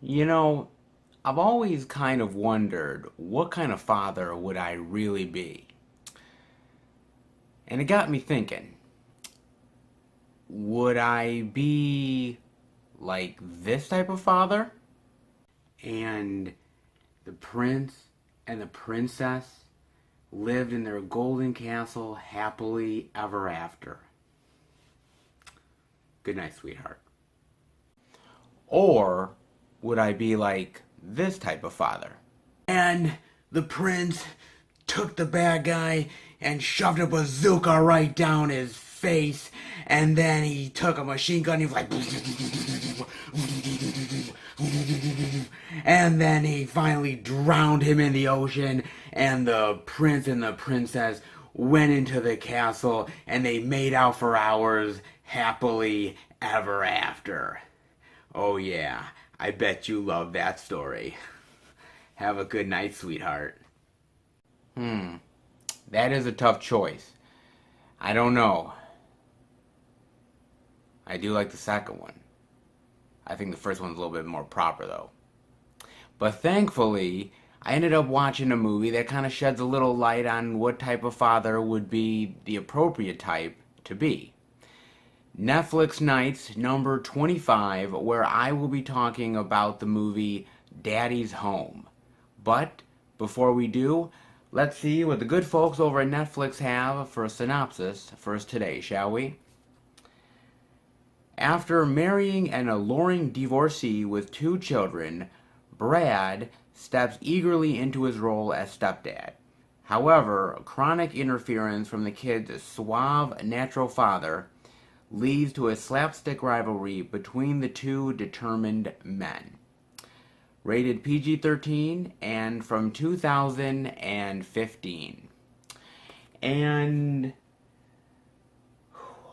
You know, I've always kind of wondered what kind of father would I really be? And it got me thinking, would I be like this type of father? And the prince and the princess lived in their golden castle happily ever after. Good night, sweetheart. Or would I be like this type of father? And the prince took the bad guy and shoved a bazooka right down his face, and then he took a machine gun and he was like, and then he finally drowned him in the ocean, and the prince and the princess went into the castle and they made out for hours happily ever after. Oh yeah, I bet you love that story. Have a good night, sweetheart. That is a tough choice. I don't know. I do like the second one. I think the first one's a little bit more proper, though. But thankfully, I ended up watching a movie that kind of sheds a little light on what type of father would be the appropriate type to be. Netflix Nights number 25, where I will be talking about the movie Daddy's Home. But before we do, let's see what the good folks over at Netflix have for a synopsis for us today, shall we? After marrying an alluring divorcee with 2 children, Brad steps eagerly into his role as stepdad. However, chronic interference from the kid's suave, natural father leads to a slapstick rivalry between the two determined men. Rated PG-13 and from 2015. And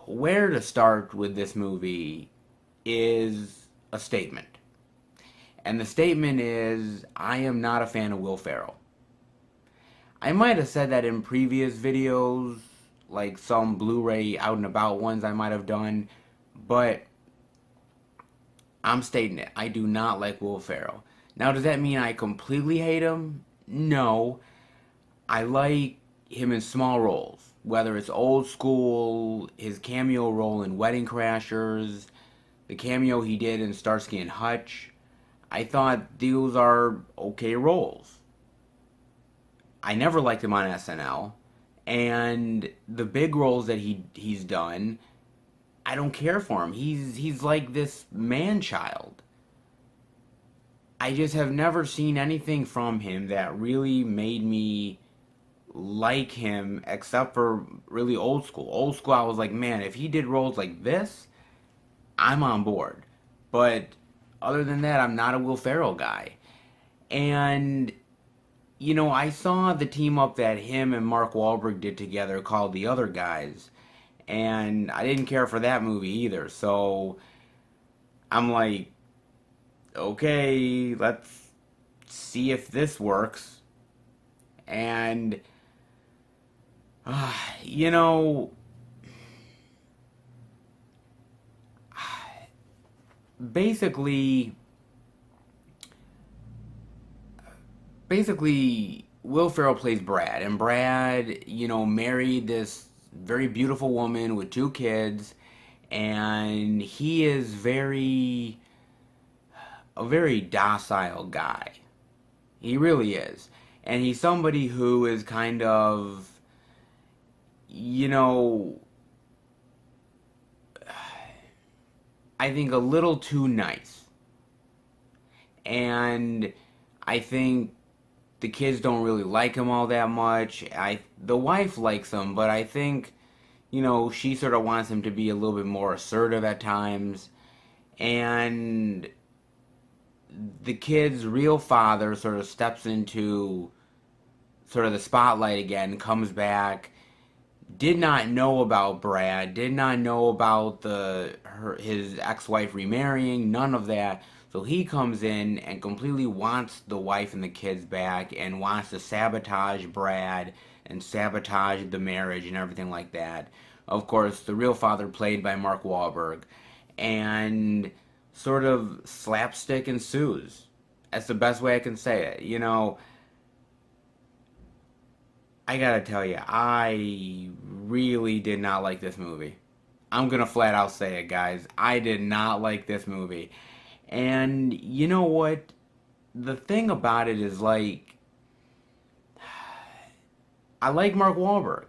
where to start with this movie is a statement. And the statement is, I am not a fan of Will Ferrell. I might have said that in previous videos, like some Blu-ray out and about ones I might have done, but I'm stating it. I do not like Will Ferrell. Now, does that mean I completely hate him? No. I like him in small roles, whether it's Old School, his cameo role in Wedding Crashers, the cameo he did in Starsky and Hutch. I thought those are okay roles. I never liked him on SNL, and the big roles that he's done, I don't care for him. He's like this man child. I just have never seen anything from him that really made me like him, except for really Old School. Old School, I was like, man, if he did roles like this, I'm on board. But other than that, I'm not a Will Ferrell guy. And I saw the team up that him and Mark Wahlberg did together called The Other Guys, and I didn't care for that movie either. So I'm like, okay, let's see if this works. And you know, basically, Will Ferrell plays Brad, and Brad, married this very beautiful woman with 2 kids, and he is a very docile guy. He really is. And he's somebody who is kind of, you know, I think a little too nice. And I think the kids don't really like him all that much. The wife likes him, but I think, she sort of wants him to be a little bit more assertive at times. And the kid's real father sort of steps into sort of the spotlight again, comes back, did not know about Brad, did not know about his ex-wife remarrying, none of that. So he comes in and completely wants the wife and the kids back and wants to sabotage Brad and sabotage the marriage and everything like that. Of course, the real father played by Mark Wahlberg. And sort of slapstick ensues. That's the best way I can say it. I gotta tell you, I really did not like this movie. I'm gonna flat out say it, guys. I did not like this movie. And you know what? The thing about it is, like, I like Mark Wahlberg.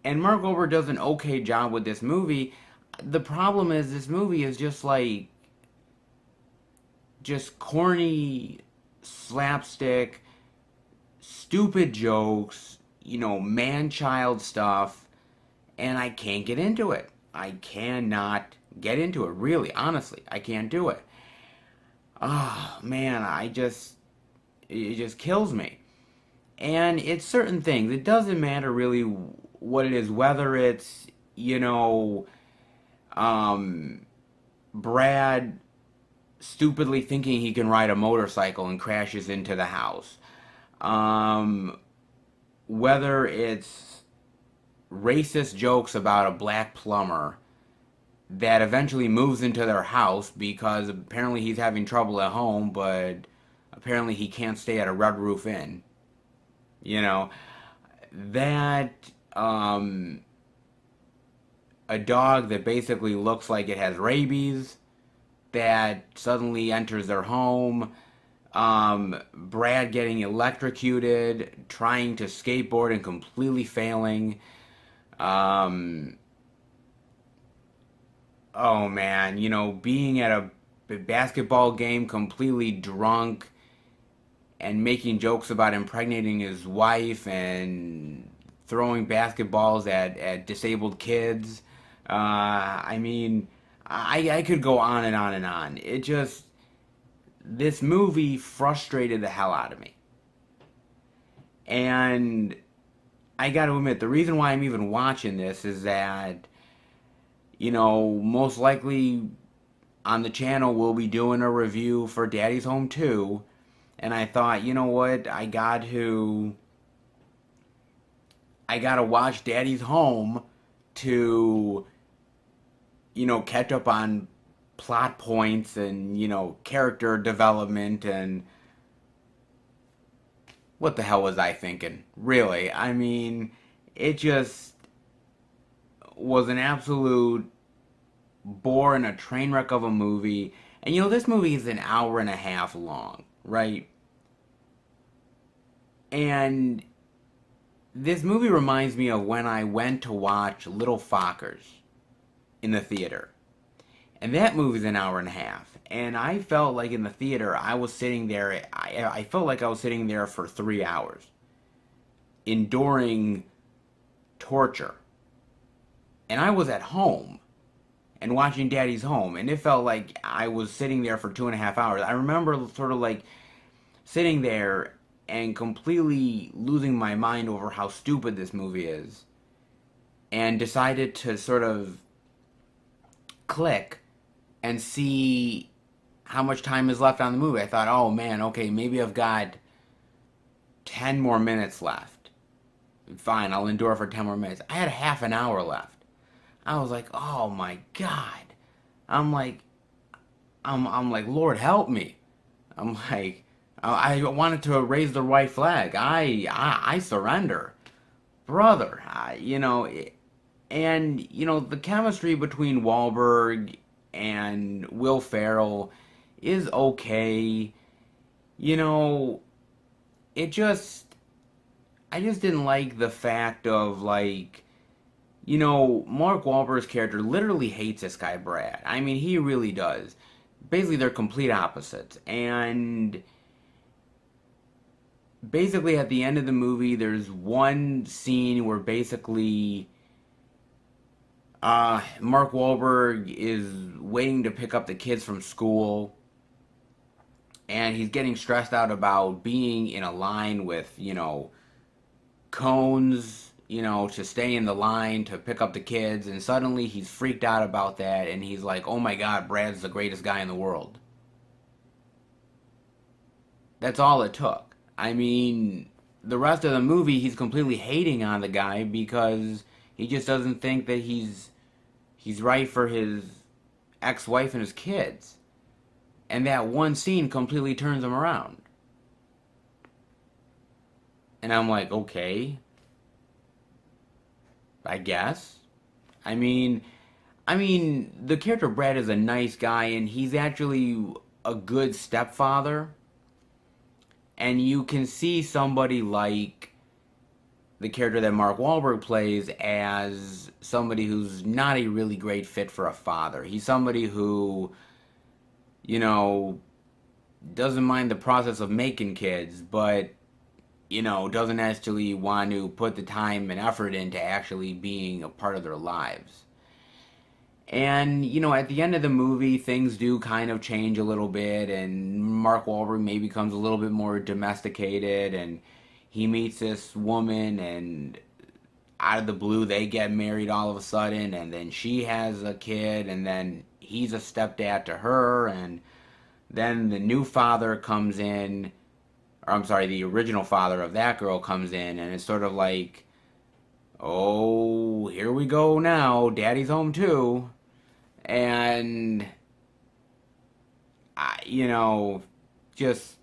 And Mark Wahlberg does an okay job with this movie. The problem is, this movie is just like, just corny, slapstick, stupid jokes, man-child stuff, and I can't get into it. I cannot get into it, really, honestly. I can't do it. Oh, man, it just kills me. And it's certain things. It doesn't matter really what it is, whether it's, um, Brad stupidly thinking he can ride a motorcycle and crashes into the house. Um, Whether it's racist jokes about a black plumber that eventually moves into their house because apparently he's having trouble at home, but apparently he can't stay at a Red Roof Inn. You know, that, a dog that basically looks like it has rabies that suddenly enters their home. Brad getting electrocuted, trying to skateboard and completely failing. Um, oh man, being at a basketball game completely drunk and making jokes about impregnating his wife and throwing basketballs at disabled kids. I mean, I could go on and on and on. This movie frustrated the hell out of me. And I gotta admit, the reason why I'm even watching this is that, most likely on the channel we'll be doing a review for Daddy's Home 2. And I thought, you know what, I gotta watch Daddy's Home to, catch up on plot points and, character development. And what the hell was I thinking? Really? I mean, it just was an absolute bore and a train wreck of a movie. And this movie is an hour and a half long, right? And this movie reminds me of when I went to watch Little Fockers in the theater. And that movie's an hour and a half. And I felt like in the theater, I was sitting there, I felt like I was sitting there for 3 hours, enduring torture. And I was at home and watching Daddy's Home, and it felt like I was sitting there for 2.5 hours. I remember sort of like sitting there and completely losing my mind over how stupid this movie is, and decided to sort of click and see how much time is left on the movie. I thought, oh man, okay, maybe I've got 10 more minutes left. Fine, I'll endure for 10 more minutes. I had half an hour left. I was like, oh my God. I'm like, Lord help me. I'm like, I wanted to raise the white flag. I surrender. Brother, and, the chemistry between Wahlberg and Will Ferrell is okay. I just didn't like the fact of, like, Mark Wahlberg's character literally hates this guy, Brad. I mean, he really does. Basically, they're complete opposites. And basically, at the end of the movie, there's one scene where basically Mark Wahlberg is waiting to pick up the kids from school, and he's getting stressed out about being in a line with, cones, to stay in the line to pick up the kids, and suddenly he's freaked out about that, and he's like, oh my God, Brad's the greatest guy in the world. That's all it took. I mean, the rest of the movie, he's completely hating on the guy because he just doesn't think that he's right for his ex-wife and his kids. And that one scene completely turns him around. And I'm like, okay, I guess. I mean, the character Brad is a nice guy, and he's actually a good stepfather. And you can see somebody like the character that Mark Wahlberg plays as somebody who's not a really great fit for a father. He's somebody who, you know, doesn't mind the process of making kids, but, you know, doesn't actually want to put the time and effort into actually being a part of their lives. And, you know, at the end of the movie, things do kind of change a little bit, and Mark Wahlberg maybe becomes a little bit more domesticated, and he meets this woman, and out of the blue, they get married all of a sudden, and then she has a kid, and then he's a stepdad to her, and then the new father comes in, or I'm sorry, the original father of that girl comes in, and it's sort of like, oh, here we go now, daddy's home too. And, you know, just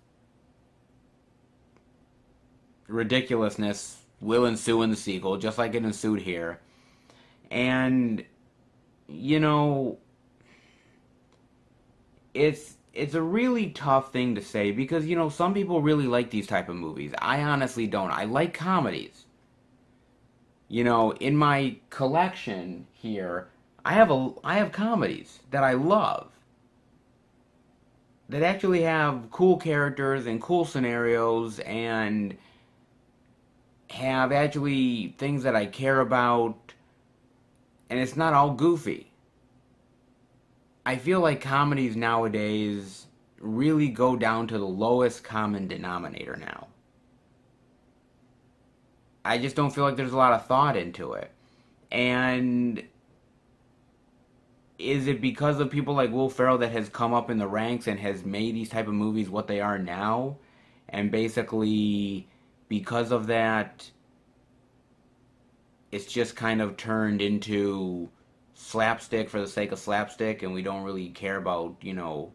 ridiculousness will ensue in the sequel, just like it ensued here. And, you know, it's a really tough thing to say because, you know, some people really like these type of movies. I honestly don't. I like comedies. You know, in my collection here, I have comedies that I love that actually have cool characters and cool scenarios and have actually things that I care about, and it's not all goofy. I feel like comedies nowadays really go down to the lowest common denominator now. I just don't feel like there's a lot of thought into it. And is it because of people like Will Ferrell that has come up in the ranks and has made these type of movies what they are now? And basically, because of that, it's just kind of turned into slapstick for the sake of slapstick, and we don't really care about, you know,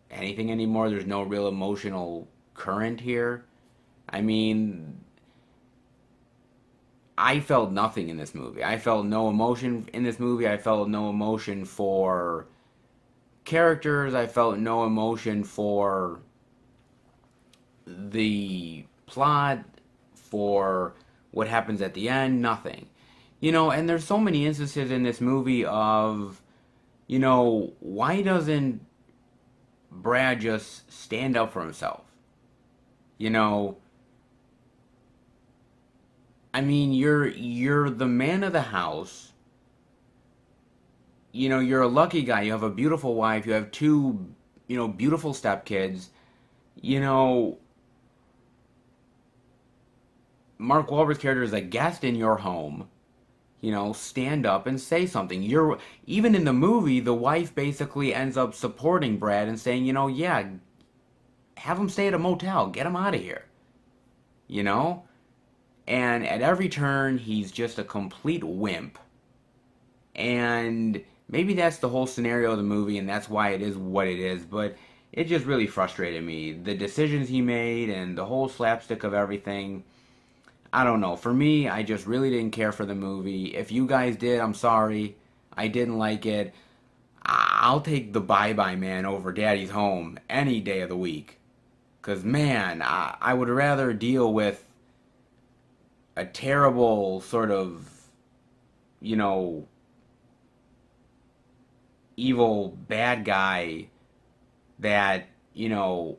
anything anymore. There's no real emotional current here. I mean, I felt nothing in this movie. I felt no emotion in this movie. I felt no emotion for characters. I felt no emotion for the plot, for what happens at the end. Nothing. You know, and there's so many instances in this movie of, you know, why doesn't Brad just stand up for himself? You know, I mean, you're the man of the house. You know, you're a lucky guy. You have a beautiful wife. You have two, you know, beautiful stepkids. You know, Mark Wahlberg's character is a guest in your home. You know, stand up and say something. You're even in the movie, the wife basically ends up supporting Brad and saying, you know, yeah, have him stay at a motel. Get him out of here. You know? And at every turn, he's just a complete wimp. And maybe that's the whole scenario of the movie, and that's why it is what it is. But it just really frustrated me. The decisions he made and the whole slapstick of everything. I don't know. For me, I just really didn't care for the movie. If you guys did, I'm sorry. I didn't like it. I'll take the Bye Bye Man over Daddy's Home any day of the week. Because, man, I would rather deal with a terrible sort of, you know, evil bad guy that, you know,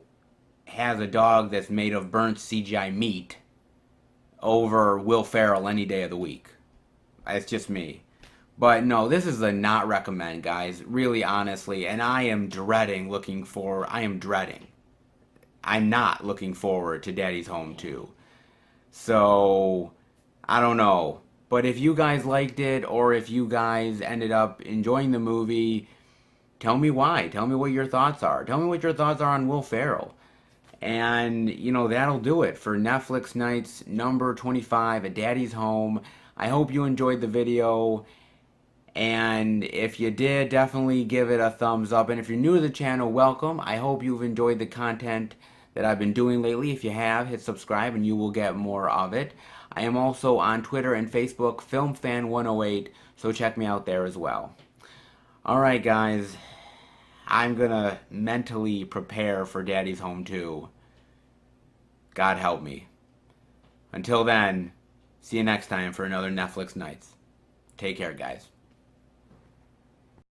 has a dog that's made of burnt CGI meat over Will Ferrell any day of the week. It's just me. But no, this is a not recommend, guys. Really, honestly. And I am dreading. I'm not looking forward to Daddy's Home 2. So, I don't know. But if you guys liked it, or if you guys ended up enjoying the movie, tell me why. Tell me what your thoughts are. Tell me what your thoughts are on Will Ferrell. And, you know, that'll do it for Netflix Nights number 25 at Daddy's Home. I hope you enjoyed the video. And if you did, definitely give it a thumbs up. And if you're new to the channel, welcome. I hope you've enjoyed the content that I've been doing lately. If you have, hit subscribe and you will get more of it. I am also on Twitter and Facebook, FilmFan108, so check me out there as well. Alright guys, I'm gonna mentally prepare for Daddy's Home 2. God help me. Until then, see you next time for another Netflix Nights. Take care, guys.